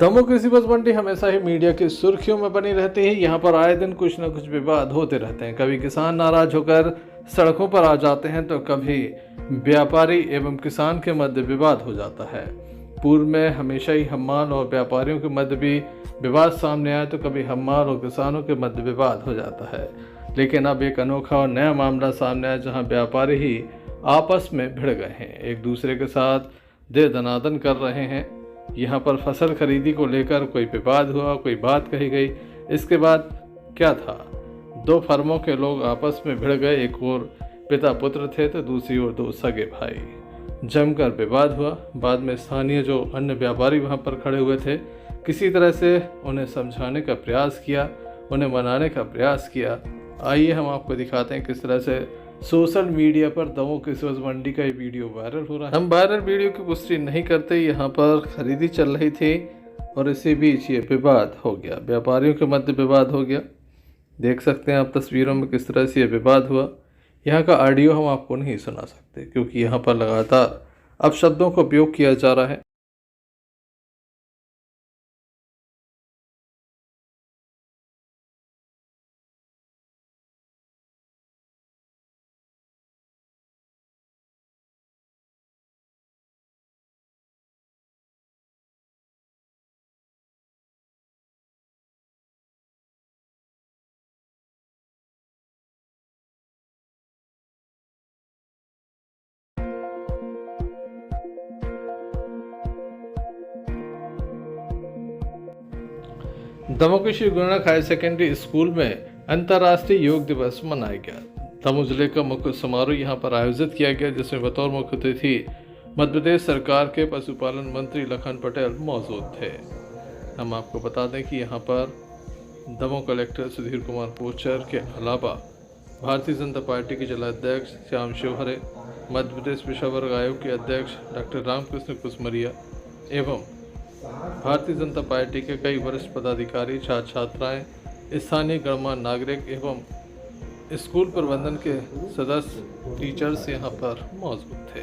दमोह कृषि उपज मंडी हमेशा ही मीडिया की सुर्खियों में बनी रहती है। यहाँ पर आए दिन कुछ न कुछ विवाद होते रहते हैं। कभी किसान नाराज होकर सड़कों पर आ जाते हैं तो कभी व्यापारी एवं किसान के मध्य विवाद हो जाता है। पूर्व में हमेशा ही हम्माल और व्यापारियों के मध्य भी विवाद सामने आए तो कभी हम्माल और किसानों के मध्य विवाद हो जाता है। लेकिन अब एक अनोखा और नया मामला सामने आया जहाँ व्यापारी ही आपस में भिड़ गए हैं, एक दूसरे के साथ दे दनादन कर रहे हैं। यहाँ पर फसल खरीदी को लेकर कोई विवाद हुआ, कोई बात कही गई। इसके बाद क्या था, दो फर्मों के लोग आपस में भिड़ गए। एक ओर पिता पुत्र थे तो दूसरी ओर दो सगे भाई। जमकर विवाद हुआ। बाद में स्थानीय जो अन्य व्यापारी वहाँ पर खड़े हुए थे, किसी तरह से उन्हें समझाने का प्रयास किया, उन्हें मनाने का प्रयास किया। आइए हम आपको दिखाते हैं किस तरह से सोशल मीडिया पर दमोह कृषि उपज मंडी का ये वीडियो वायरल हो रहा है। हम वायरल वीडियो की पुष्टि नहीं करते। यहाँ पर खरीदी चल रही थी और इसी बीच ये विवाद हो गया, व्यापारियों के मध्य विवाद हो गया। देख सकते हैं आप तस्वीरों में किस तरह से ये विवाद हुआ। यहाँ का ऑडियो हम आपको नहीं सुना सकते क्योंकि यहाँ पर लगातार अपशब्दों का उपयोग किया जा रहा है। दमोह के Shri Guru Nanak higher secondary school में अंतर्राष्ट्रीय योग दिवस मनाया गया। दमोह जिले का मुख्य समारोह यहां पर आयोजित किया गया, जिसमें बतौर मुख्य अतिथि मध्य प्रदेश सरकार के पशुपालन मंत्री लखन पटेल मौजूद थे। हम आपको बता दें कि यहां पर दमोह कलेक्टर सुधीर कुमार पोचर के अलावा भारतीय जनता पार्टी के जिलाध्यक्ष श्याम शिवहरे, मध्य प्रदेश पिछड़ा वर्ग आयोग के अध्यक्ष डॉक्टर रामकृष्ण कुसमरिया एवं भारतीय जनता पार्टी के कई वरिष्ठ पदाधिकारी, छात्र छात्राएं, स्थानीय गणमान्य नागरिक एवं स्कूल प्रबंधन के सदस्य, टीचर्स यहां पर मौजूद थे।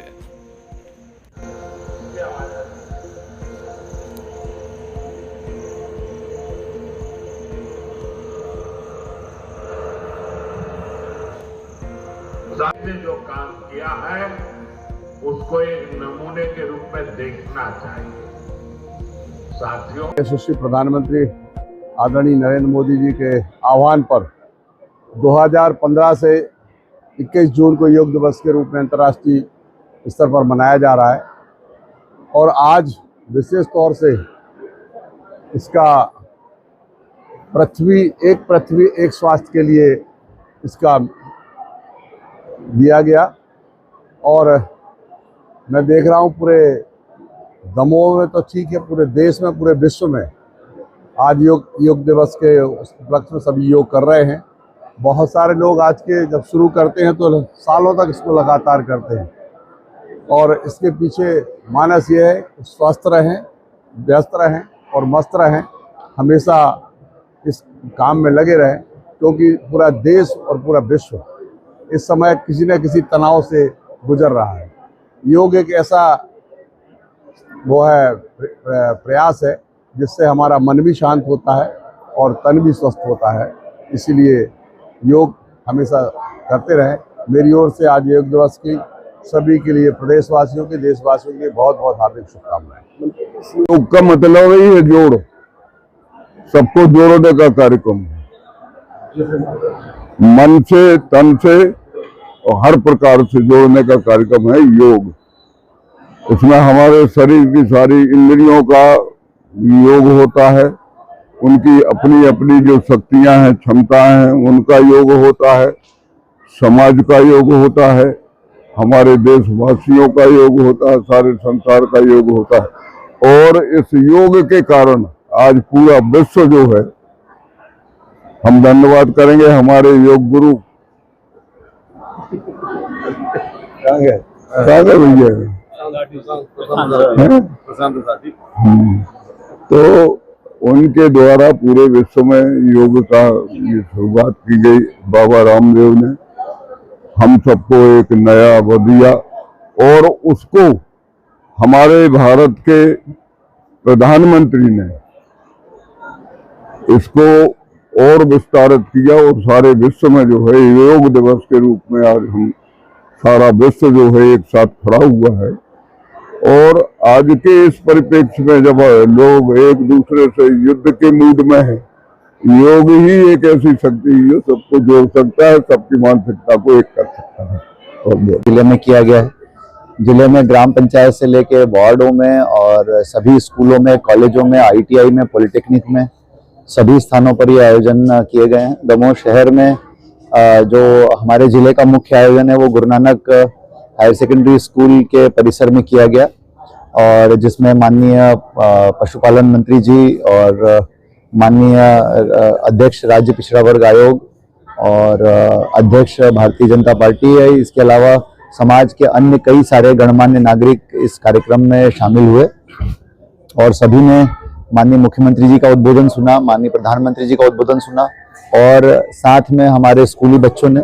ने जो काम किया है उसको एक नमूने के रूप में देखना चाहिए। साथियों, यशस्वी प्रधानमंत्री आदरणीय नरेंद्र मोदी जी के आह्वान पर 2015 से 21 जून को योग दिवस के रूप में अंतर्राष्ट्रीय स्तर पर मनाया जा रहा है और आज विशेष तौर से इसका पृथ्वी एक स्वास्थ्य के लिए इसका दिया गया। और मैं देख रहा हूँ पूरे दमोह में तो ठीक है, पूरे देश में, पूरे विश्व में आज योग दिवस के उपलक्ष्य में सभी योग कर रहे हैं। बहुत सारे लोग आज के जब शुरू करते हैं तो सालों तक इसको लगातार करते हैं और इसके पीछे मानस ये है कि स्वस्थ रहें, व्यस्त रहें और मस्त रहें, हमेशा इस काम में लगे रहें, क्योंकि पूरा देश और पूरा विश्व इस समय किसी न किसी तनाव से गुजर रहा है। योग एक ऐसा वो है प्रयास है जिससे हमारा मन भी शांत होता है और तन भी स्वस्थ होता है। इसीलिए योग हमेशा करते रहें। मेरी ओर से आज योग दिवस की सभी के लिए, प्रदेशवासियों के, देशवासियों के लिए बहुत बहुत हार्दिक शुभकामनाएं। योग का मतलब ही है जोड़, सबको जोड़ने का कार्यक्रम है। मन से, तन से और हर प्रकार से जोड़ने का कार्यक्रम है योग। इसमें हमारे शरीर की सारी इंद्रियों का योग होता है, उनकी अपनी अपनी जो शक्तियां हैं, क्षमताएं हैं, उनका योग होता है, समाज का योग होता है, हमारे देशवासियों का योग होता है, सारे संसार का योग होता है। और इस योग के कारण आज पूरा विश्व जो है, हम धन्यवाद करेंगे हमारे योग गुरु भैया तो उनके द्वारा पूरे विश्व में योग का ये शुरुआत की गई। बाबा रामदेव ने हम सबको एक नया वो दिया और उसको हमारे भारत के प्रधानमंत्री ने इसको और विस्तारित किया और सारे विश्व में जो है योग दिवस के रूप में आज हम सारा विश्व जो है एक साथ खड़ा हुआ है। और आज के इस परिप्रेक्ष्य में जब लोग एक दूसरे से युद्ध के मूड में है, योग ही एक ऐसी शक्ति है जो सबको जोड़ सकता है, सबकी मानसिकता को एक कर सकता है। और जिले में किया गया है। जिले में ग्राम पंचायत से लेके वार्डों में और सभी स्कूलों में, कॉलेजों में, ITI में, पॉलिटेक्निक में सभी स्थानों पर ये आयोजन किए गए हैं। दमोह शहर में जो हमारे जिले का मुख्य आयोजन है वो Guru Nanak higher secondary school के परिसर में किया गया, और जिसमें माननीय पशुपालन मंत्री जी और माननीय अध्यक्ष राज्य पिछड़ा वर्ग आयोग और अध्यक्ष भारतीय जनता पार्टी है, इसके अलावा समाज के अन्य कई सारे गणमान्य नागरिक इस कार्यक्रम में शामिल हुए और सभी ने माननीय मुख्यमंत्री जी का उद्बोधन सुना, माननीय प्रधानमंत्री जी का उद्बोधन सुना, और साथ में हमारे स्कूली बच्चों ने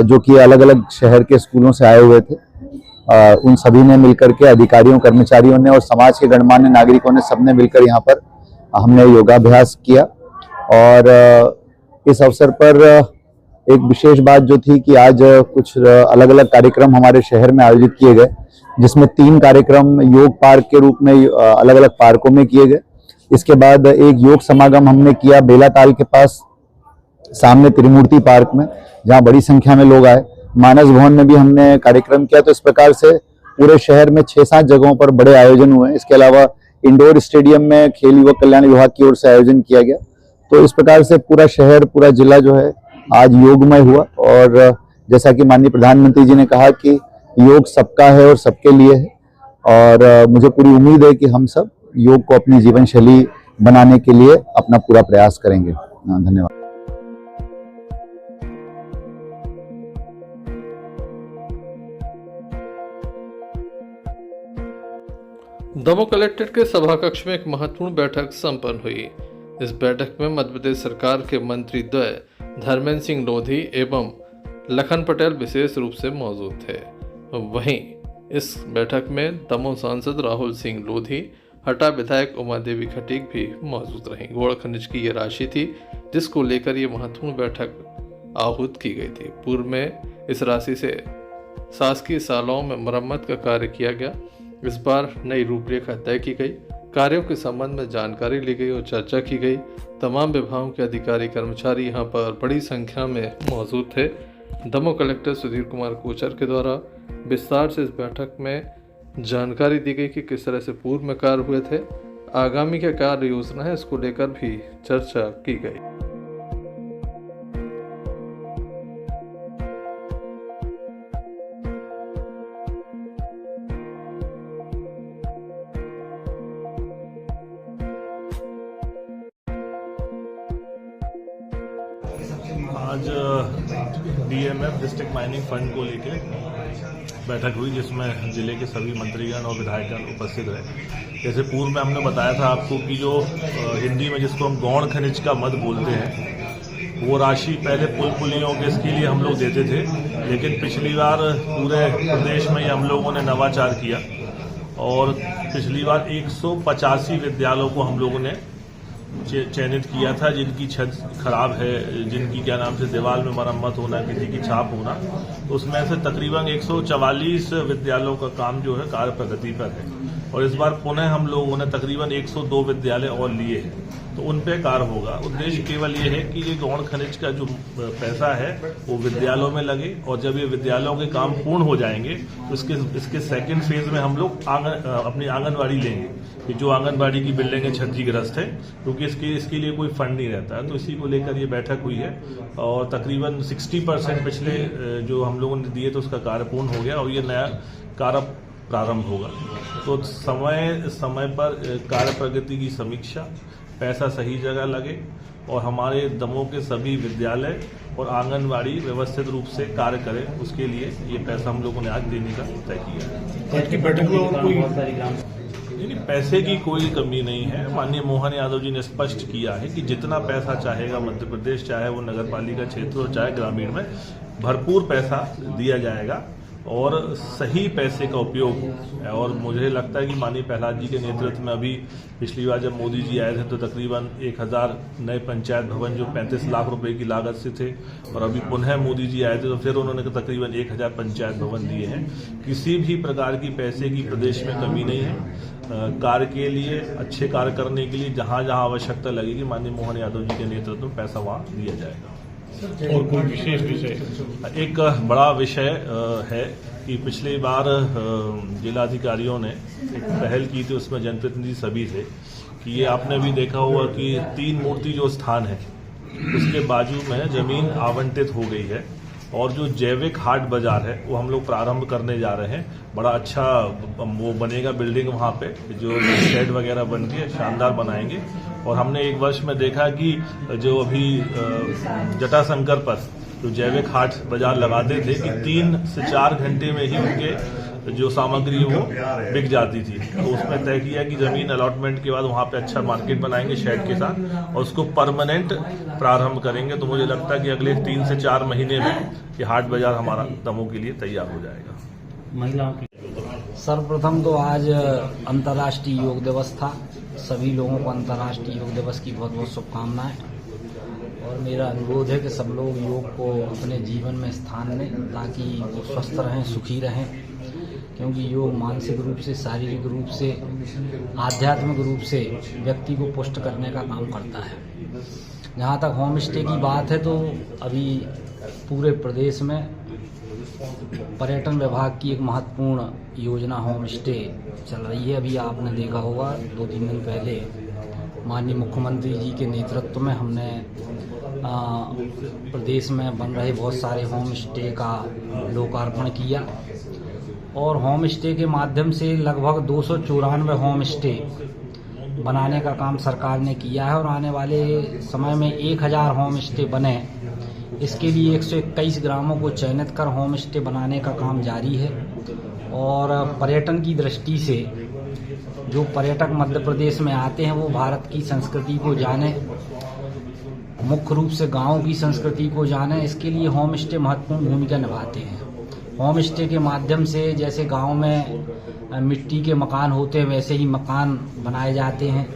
जो कि अलग अलग शहर के स्कूलों से आए हुए थे, उन सभी ने मिलकर के, अधिकारियों, कर्मचारियों ने और समाज के गणमान्य नागरिकों ने, सबने मिलकर यहाँ पर हमने योगाभ्यास किया। और इस अवसर पर एक विशेष बात जो थी कि आज कुछ अलग अलग कार्यक्रम हमारे शहर में आयोजित किए गए, जिसमें 3 कार्यक्रम योग पार्क के रूप में अलग अलग पार्कों में किए गए। इसके बाद एक योग समागम हमने किया बेला ताल के पास सामने त्रिमूर्ति पार्क में, जहां बड़ी संख्या में लोग आए। मानस भवन में भी हमने कार्यक्रम किया। तो इस प्रकार से पूरे शहर में 6-7 जगहों पर बड़े आयोजन हुए। इसके अलावा इंडोर स्टेडियम में खेल युवक कल्याण विभाग की ओर से आयोजन किया गया। तो इस प्रकार से पूरा शहर, पूरा जिला जो है आज योगमय हुआ। और जैसा कि माननीय प्रधानमंत्री जी ने कहा कि योग सबका है और सबके लिए है, और मुझे पूरी उम्मीद है कि हम सब योग को अपनी जीवन शैली बनाने के लिए अपना पूरा प्रयास करेंगे। धन्यवाद। दमोह कलेक्ट्रेट के सभा कक्ष में एक महत्वपूर्ण बैठक संपन्न हुई। इस बैठक में मध्य प्रदेश सरकार के मंत्री द्वय धर्मेंद्र सिंह लोधी एवं लखन पटेल विशेष रूप से मौजूद थे। वहीं इस बैठक में दमोह सांसद राहुल सिंह लोधी, हटा विधायक उमा देवी खटीक भी मौजूद रहीं। गौड़ खनिज की ये राशि थी जिसको लेकर ये महत्वपूर्ण बैठक आहूत की गई थी। पूर्व में इस राशि से शासकीय शालाओं में मरम्मत का कार्य किया गया। इस बार नई रूपरेखा तय की गई, कार्यों के संबंध में जानकारी ली गई और चर्चा की गई। तमाम विभागों के अधिकारी, कर्मचारी यहाँ पर बड़ी संख्या में मौजूद थे। दमोह कलेक्टर सुधीर कुमार कोचर के द्वारा विस्तार से इस बैठक में जानकारी दी गई कि किस तरह से पूर्व में कार्य हुए थे, आगामी क्या कार्य योजना है, इसको लेकर भी चर्चा की गई। आज DMF डिस्ट्रिक्ट माइनिंग फंड को लेकर बैठक हुई, जिसमें जिले के सभी मंत्रीगण और विधायकगण उपस्थित रहे। जैसे पूर्व में हमने बताया था आपको कि जो हिंदी में जिसको हम गौड़ खनिज का मद बोलते हैं, वो राशि पहले पुल पुलियों के इसके लिए हम लोग देते थे, लेकिन पिछली बार पूरे प्रदेश में हम लोगों ने नवाचार किया और पिछली बार 185 विद्यालयों को हम लोगों ने चयनित किया था जिनकी छत खराब है, जिनकी क्या नाम से दीवार में मरम्मत होना, किसी की छाप होना। तो उसमें से तकरीबन 144 विद्यालयों का काम जो है कार्य प्रगति पर है, और इस बार पुनः हम लोगों ने तकरीबन 102 विद्यालय और लिए हैं, तो उन पे कार्य होगा। उद्देश्य केवल ये है कि ये गौड़ खनिज का जो पैसा है वो विद्यालयों में लगे, और जब ये विद्यालयों के काम पूर्ण हो जाएंगे तो इसके सेकंड फेज में हम लोग अपनी आंगनबाड़ी लेंगे, कि जो आंगनबाड़ी की बिल्डिंगें क्षतिग्रस्त है, क्योंकि इसके लिए कोई फंड नहीं रहता है। तो इसी को लेकर ये बैठक हुई है, और तकरीबन 60% पिछले जो हम लोगों ने दिए तो उसका कार्य पूर्ण हो गया, और ये नया कार्य प्रारंभ होगा। तो समय पर कार्य प्रगति की समीक्षा, पैसा सही जगह लगे, और हमारे दमोह के सभी विद्यालय और आंगनबाड़ी व्यवस्थित रूप से कार्य करें, उसके लिए ये पैसा हम लोगों ने आज देने का तय किया है। आज की बैठक में और कोई नहीं, पैसे की कोई कमी नहीं है। माननीय मोहन यादव जी ने स्पष्ट किया है कि जितना पैसा चाहेगा मध्य प्रदेश, चाहे वो नगर पालिका क्षेत्र हो चाहे ग्रामीण में, भरपूर पैसा दिया जाएगा। और सही पैसे का उपयोग है। और मुझे लगता है कि माननीय प्रहलाद जी के नेतृत्व में अभी पिछली बार जब मोदी जी आए थे तो तकरीबन 1000 नए पंचायत भवन जो 35 लाख रुपए की लागत से थे, और अभी पुनः मोदी जी आए थे तो फिर उन्होंने तकरीबन 1000 पंचायत भवन दिए हैं। किसी भी प्रकार की पैसे की प्रदेश में कमी नहीं है। कार्य के लिए, अच्छे कार्य करने के लिए जहां जहां आवश्यकता लगेगी माननीय मोहन यादव जी के नेतृत्व में पैसा वहां दिया जाएगा। और कोई विशेष विषय? एक बड़ा विषय है कि पिछली बार जिलाधिकारियों ने एक पहल की थी, उसमें जनप्रतिनिधि सभी थे कि ये आपने भी देखा होगा कि 3 मूर्ति जो स्थान है उसके बाजू में जमीन आवंटित हो गई है, और जो जैविक हाट बाजार है वो हम लोग प्रारंभ करने जा रहे हैं। बड़ा अच्छा वो बनेगा बिल्डिंग, वहाँ पे जो शेड वगैरह बन के शानदार बनाएंगे। और हमने एक वर्ष में देखा कि जो अभी जटाशंकर पर जो जैविक हाट बाजार लगाते थे कि 3 से 4 घंटे में ही उनके जो सामग्री वो बिक जाती थी, तो उसमें तय किया कि जमीन अलॉटमेंट के बाद वहाँ पे अच्छा मार्केट बनाएंगे शेड के साथ और उसको परमानेंट प्रारंभ करेंगे। तो मुझे लगता है कि अगले 3 से 4 महीने में ये हाट बाजार हमारा दमोह के लिए तैयार हो जाएगा। महिलाओं की सर्वप्रथम तो आज अंतर्राष्ट्रीय योग दिवस था। सभी लोगों को अंतर्राष्ट्रीय योग दिवस की बहुत बहुत शुभकामनाएं, और मेरा अनुरोध है कि सब लोग योग को अपने जीवन में स्थान दें ताकि वो स्वस्थ रहें, सुखी रहें, क्योंकि योग मानसिक रूप से, शारीरिक रूप से, आध्यात्मिक रूप से व्यक्ति को पुष्ट करने का काम करता है। जहाँ तक होम स्टे की बात है तो अभी पूरे प्रदेश में पर्यटन विभाग की एक महत्वपूर्ण योजना होम स्टे चल रही है। अभी आपने देखा होगा 2-3 दिन पहले माननीय मुख्यमंत्री जी के नेतृत्व में हमने प्रदेश में बन रहे बहुत सारे होम स्टे का लोकार्पण किया, और होम स्टे के माध्यम से लगभग 294 होम स्टे बनाने का काम सरकार ने किया है, और आने वाले समय में 1000 होम स्टे बने। इसके लिए 121 ग्रामों को चयनित कर होम स्टे बनाने का काम जारी है। और पर्यटन की दृष्टि से जो पर्यटक मध्य प्रदेश में आते हैं वो भारत की संस्कृति को जाने, मुख्य रूप से गाँव की संस्कृति को जाने, इसके लिए होम स्टे महत्वपूर्ण भूमिका निभाते हैं। होम स्टे के माध्यम से जैसे गांव में मिट्टी के मकान होते हैं वैसे ही मकान बनाए जाते हैं,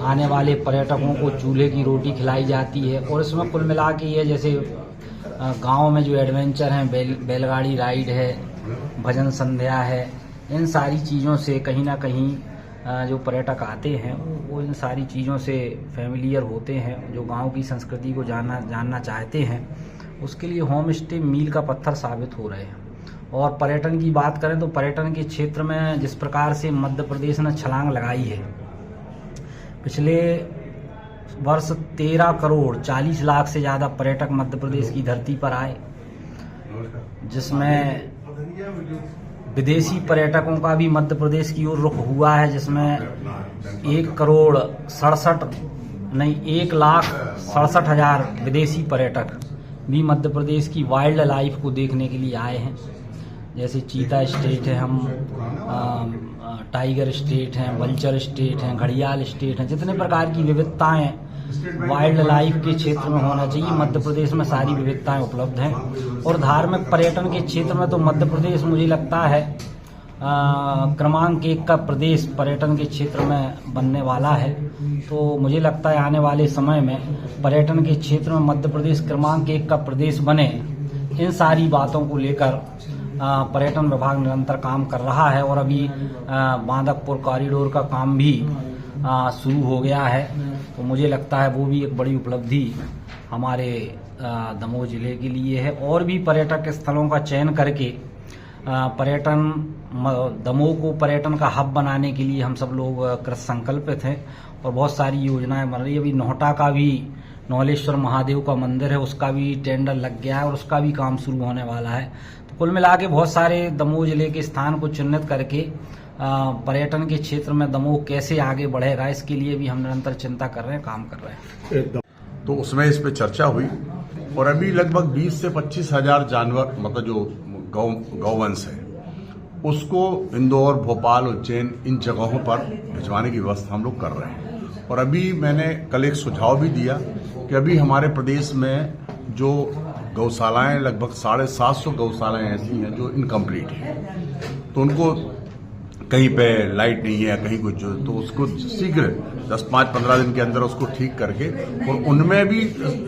आने वाले पर्यटकों को चूल्हे की रोटी खिलाई जाती है, और इसमें कुल मिला के ये जैसे गांव में जो एडवेंचर हैं, बैलगाड़ी राइड है, भजन संध्या है, इन सारी चीज़ों से कहीं ना कहीं जो पर्यटक आते हैं वो इन सारी चीज़ों से फैमिलियर होते हैं, जो गांव की संस्कृति को जानना चाहते हैं। उसके लिए होम स्टे मील का पत्थर साबित हो रहे हैं। और पर्यटन की बात करें तो पर्यटन के क्षेत्र में जिस प्रकार से मध्य प्रदेश ने छलांग लगाई है, पिछले वर्ष 13 करोड़ 40 लाख से ज़्यादा पर्यटक मध्य प्रदेश की धरती पर आए, जिसमें विदेशी पर्यटकों का भी मध्य प्रदेश की ओर रुख हुआ है, जिसमें 1,67,000 विदेशी पर्यटक भी मध्य प्रदेश की वाइल्ड लाइफ को देखने के लिए आए हैं। जैसे चीता स्टेट है, हम टाइगर स्टेट हैं, वल्चर स्टेट हैं, घड़ियाल स्टेट हैं, जितने प्रकार की विविधताएं वाइल्ड लाइफ के क्षेत्र में होना चाहिए, मध्य प्रदेश में सारी विविधताएं उपलब्ध हैं। और धार्मिक पर्यटन के क्षेत्र में तो मध्य प्रदेश मुझे लगता है क्रमांक 1 का प्रदेश पर्यटन के क्षेत्र में बनने वाला है। तो मुझे लगता है आने वाले समय में पर्यटन के क्षेत्र में मध्य प्रदेश क्रमांक 1 का प्रदेश बने। इन सारी बातों को लेकर पर्यटन विभाग निरंतर काम कर रहा है, और अभी बांदकपुर कॉरिडोर का काम भी शुरू हो गया है। तो मुझे लगता है वो भी एक बड़ी उपलब्धि हमारे दमोह जिले के लिए है। और भी पर्यटक स्थलों का चयन करके दमोह को पर्यटन का हब बनाने के लिए हम सब लोग कृत संकल्पित हैं, और बहुत सारी योजनाएं बन रही है। अभी नोहटा का भी नौलेश्वर महादेव का मंदिर है, उसका भी टेंडर लग गया है और उसका भी काम शुरू होने वाला है। तो कुल मिला के बहुत सारे दमोह जिले के स्थान को चिन्हित करके पर्यटन के क्षेत्र में दमोह कैसे आगे बढ़ेगा, इसके लिए भी हम निरंतर चिंता कर रहे हैं, काम कर रहे हैं। तो उसमें इस पे चर्चा हुई, और अभी लगभग 20 से 25 हजार जानवर, मतलब जो गौवंश है, उसको इंदौर, भोपाल, उज्जैन, इन जगहों पर भिजवाने की व्यवस्था हम लोग कर रहे हैं। और अभी मैंने कल एक सुझाव भी दिया कि अभी हमारे प्रदेश में जो गौशालाएं, लगभग 750 गौशालाएं ऐसी हैं जो इनकम्प्लीट हैं, तो उनको कहीं पे लाइट नहीं है, कहीं कुछ, तो उसको शीघ्र 10-5-15 दिन के अंदर उसको ठीक करके और उनमें भी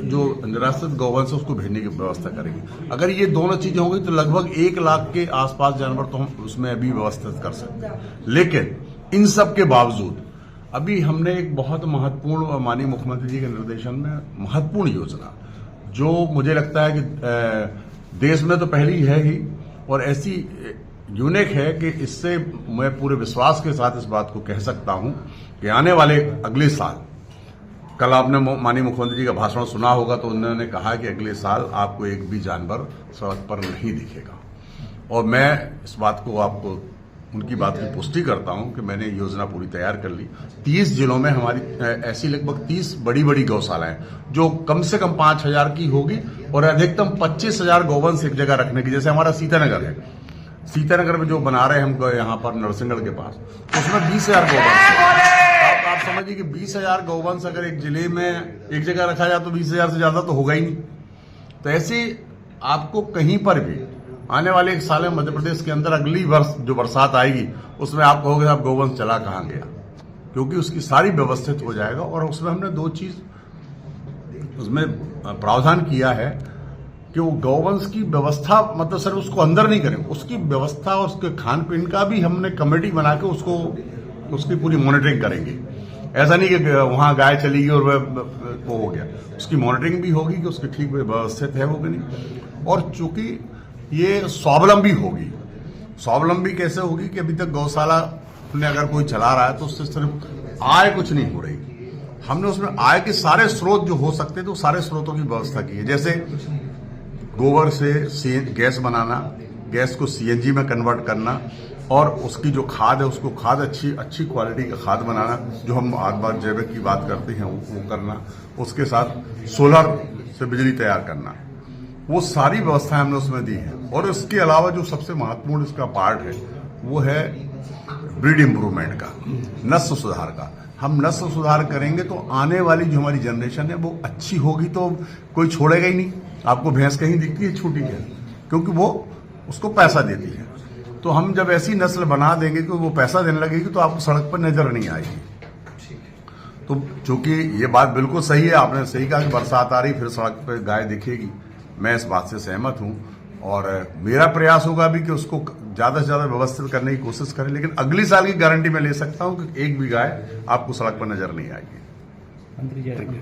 जो निराश्रित गौवंश है उसको भेजने की व्यवस्था करेंगे। अगर ये दोनों चीजें होंगी तो लगभग 1 लाख के आसपास जानवर तो हम उसमें अभी व्यवस्थित कर सकते हैं। लेकिन इन सब के बावजूद अभी हमने एक बहुत महत्वपूर्ण, माननीय मुख्यमंत्री जी के निर्देशन में महत्वपूर्ण योजना, जो मुझे लगता है कि देश में तो पहली है ही और ऐसी यूनिक है कि इससे मैं पूरे विश्वास के साथ इस बात को कह सकता हूं कि आने वाले अगले साल, कल आपने माननीय मुख्यमंत्री जी का भाषण सुना होगा तो उन्होंने कहा कि अगले साल आपको एक भी जानवर सड़क पर नहीं दिखेगा। और मैं इस बात को आपको उनकी बात की पुष्टि करता हूं कि मैंने योजना पूरी तैयार कर ली। 30 जिलों में हमारी ऐसी लगभग 30 बड़ी बड़ी गौशालाएं जो कम से कम 5000 की होगी और अधिकतम 25,000 गौवंश एक जगह रखने की, जैसे हमारा सीतानगर है, सीतानगर में जो बना रहे हैं हम यहाँ पर नरसिंहगढ़ के पास, उसमें 20,000 गौवंश। आप समझिए कि 20,000 गौवंश अगर एक जिले में एक जगह रखा जाए तो 20,000 से ज्यादा तो होगा ही नहीं। तो ऐसे आपको कहीं पर भी आने वाले एक साल में मध्य प्रदेश के अंदर अगली वर्ष जो बरसात आएगी उसमें आप कहोगे आप गौवंश चला कहाँ गया, क्योंकि उसकी सारी व्यवस्थित हो जाएगा। और उसमें हमने 2 चीज उसमें प्रावधान किया है कि वो गौवंश की व्यवस्था, मतलब सिर्फ उसको अंदर नहीं करें, उसकी व्यवस्था, उसके खान पीन का भी हमने कमेटी बना के उसकी पूरी मॉनिटरिंग करेंगे। ऐसा नहीं कि वहां गाय चली गई और वो हो गया, उसकी मॉनिटरिंग भी होगी कि उसकी ठीक व्यवस्थित है वो कि नहीं। और चूंकि ये स्वावलंबी होगी, स्वावलंबी कैसे होगी कि अभी तक गौशाला ने अगर कोई चला रहा है तो उससे सिर्फ आय कुछ नहीं हो रही, हमने उसमें आय के सारे स्रोत जो हो सकते थे तो सारे स्रोतों की व्यवस्था की है। जैसे गोबर से गैस बनाना, गैस को सीएनजी में कन्वर्ट करना और उसकी जो खाद है उसको खाद अच्छी क्वालिटी का खाद बनाना, जो हम बार जैविक की बात करते हैं वो करना, उसके साथ सोलर से बिजली तैयार करना, वो सारी व्यवस्थाएं हमने उसमें दी है। और इसके अलावा जो सबसे महत्वपूर्ण इसका पार्ट है वो है ब्रीड इम्प्रूवमेंट का, नस्ल सुधार का। हम नस्ल सुधार करेंगे तो आने वाली जो हमारी जनरेशन है वो अच्छी होगी, तो कोई छोड़ेगा ही नहीं। आपको भैंस कहीं दिखती है छोटी है, क्योंकि वो उसको पैसा देती है। तो हम जब ऐसी नस्ल बना देंगे कि वो पैसा देने लगेगी तो आपको सड़क पर नजर नहीं आएगी। तो चूंकि ये बात बिल्कुल सही है, आपने सही कहा कि बरसात आ रही फिर सड़क पर गाय दिखेगी, मैं इस बात से सहमत हूं और मेरा प्रयास होगा भी कि उसको ज्यादा से ज्यादा व्यवस्थित करने की कोशिश करें। लेकिन अगली साल की गारंटी मैं ले सकता हूं कि एक भी गाय आपको सड़क पर नजर नहीं आएगी।